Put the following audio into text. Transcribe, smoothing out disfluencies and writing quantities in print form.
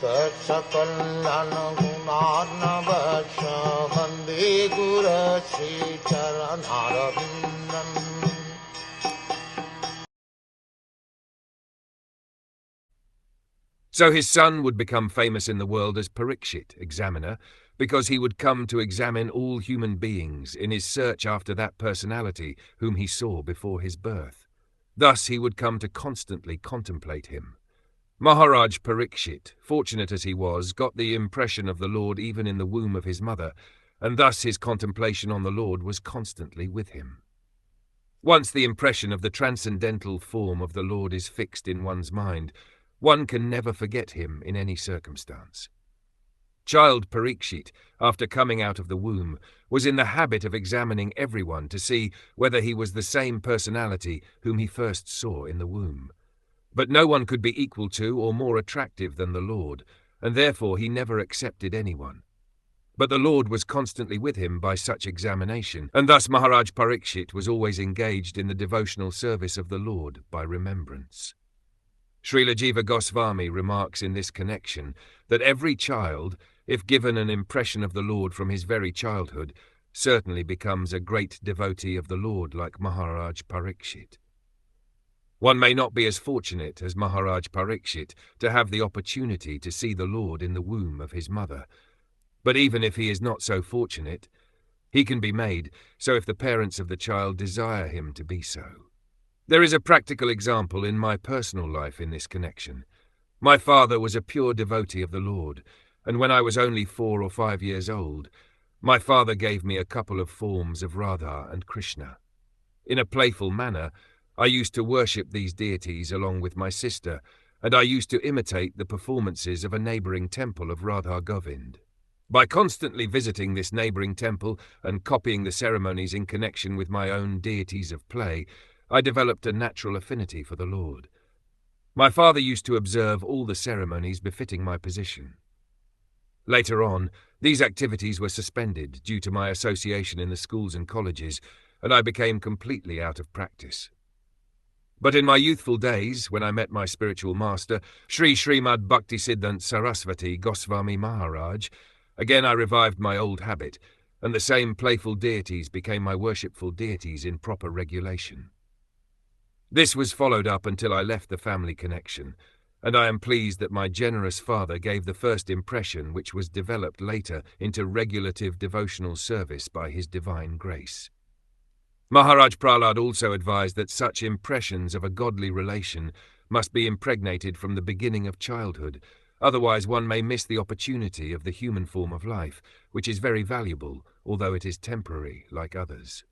Sakal Gunarnavasha Vande Guru Sri Charanaravindan. So his son would become famous in the world as Parikṣit, examiner, because he would come to examine all human beings in his search after that personality whom he saw before his birth. Thus he would come to constantly contemplate him. Maharaj Parikṣit, fortunate as he was, got the impression of the Lord even in the womb of his mother, and thus his contemplation on the Lord was constantly with him. Once the impression of the transcendental form of the Lord is fixed in one's mind, one can never forget him in any circumstance. Child Parikṣit, after coming out of the womb, was in the habit of examining everyone to see whether he was the same personality whom he first saw in the womb. But no one could be equal to or more attractive than the Lord, and therefore he never accepted anyone. But the Lord was constantly with him by such examination, and thus Maharaj Parikṣit was always engaged in the devotional service of the Lord by remembrance. Srila Jiva Goswami remarks in this connection that every child, if given an impression of the Lord from his very childhood, certainly becomes a great devotee of the Lord like Maharaj Parikṣit. One may not be as fortunate as Maharaj Parikṣit to have the opportunity to see the Lord in the womb of his mother, but even if he is not so fortunate, he can be made so if the parents of the child desire him to be so. There is a practical example in my personal life in this connection. My father was a pure devotee of the Lord, and when I was only 4 or 5 years old, my father gave me a couple of forms of Radha and Krishna. In a playful manner, I used to worship these deities along with my sister, and I used to imitate the performances of a neighbouring temple of Radha Govind. By constantly visiting this neighbouring temple and copying the ceremonies in connection with my own deities of play, I developed a natural affinity for the Lord. My father used to observe all the ceremonies befitting my position. Later on, these activities were suspended due to my association in the schools and colleges, and I became completely out of practice. But in my youthful days, when I met my spiritual master, Srimad Bhaktisiddhanta Saraswati Goswami Maharaj, again I revived my old habit, and the same playful deities became my worshipful deities in proper regulation. This was followed up until I left the family connection, and I am pleased that my generous father gave the first impression which was developed later into regulative devotional service by his divine grace. Maharaj Prahlad also advised that such impressions of a godly relation must be impregnated from the beginning of childhood, otherwise one may miss the opportunity of the human form of life, which is very valuable, although it is temporary like others.